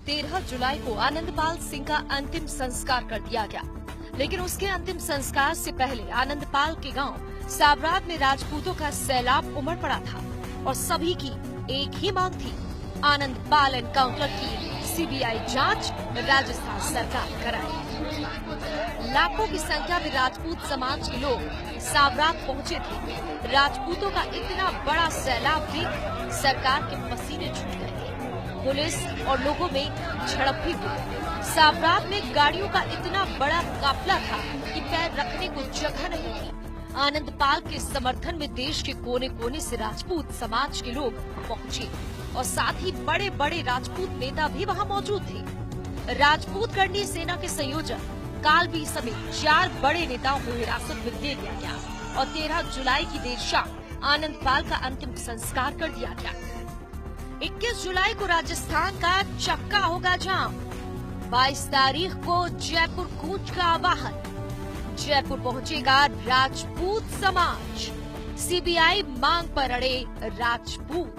13 जुलाई को आनंदपाल सिंह का अंतिम संस्कार कर दिया गया। लेकिन उसके अंतिम संस्कार से पहले आनंदपाल के गांव साबरात में राजपूतों का सैलाब उमड़ पड़ा था और सभी की एक ही मांग थी, आनंदपाल एनकाउंटर की सीबीआई जांच राजस्थान सरकार कराए। लाखों की संख्या में राजपूत समाज के लोग साबरात पहुंचे थे। राजपूतों का इतना बड़ा सैलाब देख सरकार के पसीने छूट गए थे। पुलिस और लोगों में झड़प भी हुई। साबरात में गाड़ियों का इतना बड़ा काफिला था कि पैर रखने को जगह नहीं थी। आनंदपाल के समर्थन में देश के कोने कोने से राजपूत समाज के लोग पहुंचे और साथ ही बड़े बड़े राजपूत नेता भी वहां मौजूद थे। राजपूत करणी सेना के संयोजक कालबी समेत 4 बड़े नेताओं को हिरासत में ले लिया गया और 13 जुलाई की देर शाम आनंदपाल का अंतिम संस्कार कर दिया गया। 21 जुलाई को राजस्थान का चक्का होगा जाम। 22 तारीख को जयपुर कूच का आह्वान। जयपुर पहुंचेगा राजपूत समाज। सीबीआई मांग पर अड़े राजपूत।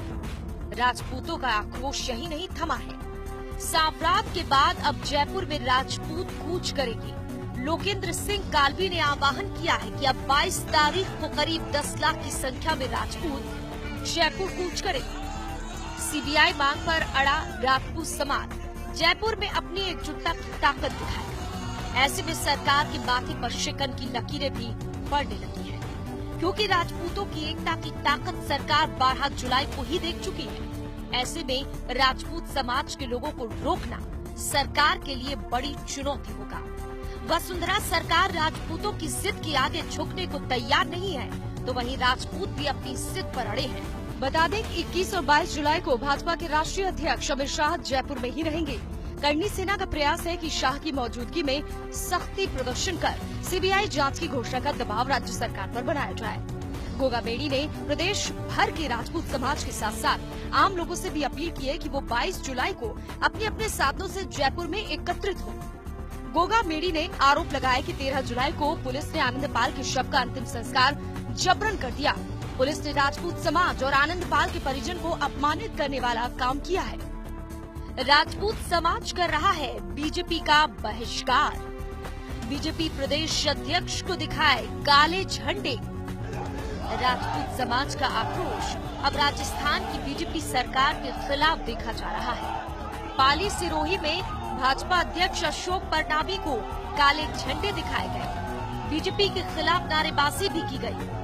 राजपूतों का आक्रोश यही नहीं थमा है। साबरात के बाद अब जयपुर में राजपूत कूच करेगी। लोकेंद्र सिंह कालबी ने आह्वान किया है कि अब 22 तारीख को करीब 10 लाख की संख्या में राजपूत जयपुर कूच करेंगे। सीबीआई मांग पर अड़ा राजपूत समाज जयपुर में अपनी एकजुटता की ताकत दिखाएगा। ऐसे में सरकार के माथे पर शिकन की लकीरें भी पड़ने लगी है, क्योंकि राजपूतों की एकता की ताकत सरकार 12 जुलाई को ही देख चुकी है। ऐसे में राजपूत समाज के लोगों को रोकना सरकार के लिए बड़ी चुनौती होगा। वसुंधरा सरकार राजपूतों की जिद के आगे झुकने को तैयार नहीं है, तो वहीं राजपूत भी अपनी जिद पर अड़े हैं। बता दें कि 21 और 22 जुलाई को भाजपा के राष्ट्रीय अध्यक्ष अमित शाह जयपुर में ही रहेंगे। करणी सेना का प्रयास है कि शाह की मौजूदगी में सख्ती प्रदर्शन कर सीबीआई जांच की घोषणा का दबाव राज्य सरकार पर बनाया जाए। गोगा मेडी ने प्रदेश भर के राजपूत समाज के साथ साथ आम लोगों से भी अपील की है कि वो 22 जुलाई को अपने अपने साधनों से जयपुर में एकत्रित हो। गोगा मेडी ने आरोप लगाया कि 13 जुलाई को पुलिस ने आनंदपाल के शव का अंतिम संस्कार जबरन कर दिया। पुलिस ने राजपूत समाज और आनंदपाल के परिजन को अपमानित करने वाला काम किया है। राजपूत समाज कर रहा है बीजेपी का बहिष्कार। बीजेपी प्रदेश अध्यक्ष को दिखाए काले झंडे। राजपूत समाज का आक्रोश अब राजस्थान की बीजेपी सरकार के खिलाफ देखा जा रहा है। पाली सिरोही में भाजपा अध्यक्ष अशोक परनामी को काले झंडे दिखाए गए। बीजेपी के खिलाफ नारेबाजी भी की गई।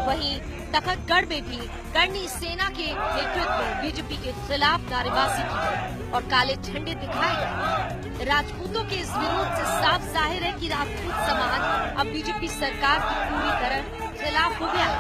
वहीं तखतगढ़ में भी करणी सेना के नेतृत्व में बीजेपी के खिलाफ नारेबाजी की गई और काले झंडे दिखाए गए। राजपूतों के इस विरोध से साफ जाहिर है कि राजपूत समाज अब बीजेपी सरकार की पूरी तरह खिलाफ हो गया है।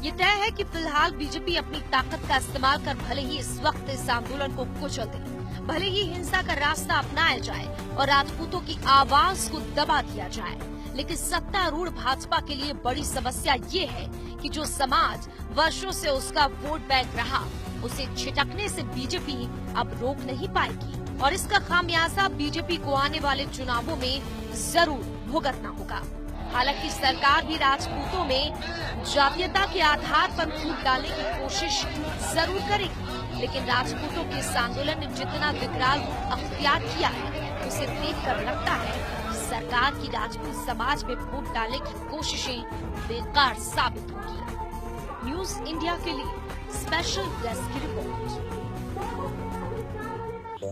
ये तय है कि फिलहाल बीजेपी अपनी ताकत का इस्तेमाल कर भले ही इस वक्त इस आंदोलन को कुचल दे, भले ही हिंसा का रास्ता अपनाया जाए और राजपूतों की आवाज को दबा दिया जाए, लेकिन सत्तारूढ़ भाजपा के लिए बड़ी समस्या ये है कि जो समाज वर्षों से उसका वोट बैंक रहा, उसे छिटकने से बीजेपी अब रोक नहीं पाएगी और इसका खामियाजा बीजेपी को आने वाले चुनावों में जरूर भुगतना होगा। हालांकि सरकार भी राजपूतों में जातीयता के आधार पर फूट डालने की कोशिश जरूर करेगी, लेकिन राजपूतों के इस आंदोलन ने जितना विकराल अख्तियार किया है, उसे देखकर लगता है सरकार की राजपूत समाज में फूट डालने की कोशिशें बेकार साबित होगी। न्यूज इंडिया के लिए स्पेशल डेस्क की रिपोर्ट।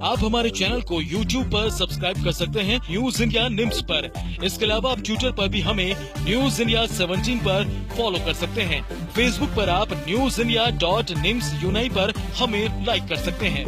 आप हमारे चैनल को YouTube पर सब्सक्राइब कर सकते हैं न्यूज इंडिया निम्स पर। इसके अलावा आप ट्विटर पर भी हमें न्यूज इंडिया 17 पर फॉलो कर सकते हैं। फेसबुक पर आप newsindia.nimsuni पर हमें लाइक कर सकते हैं।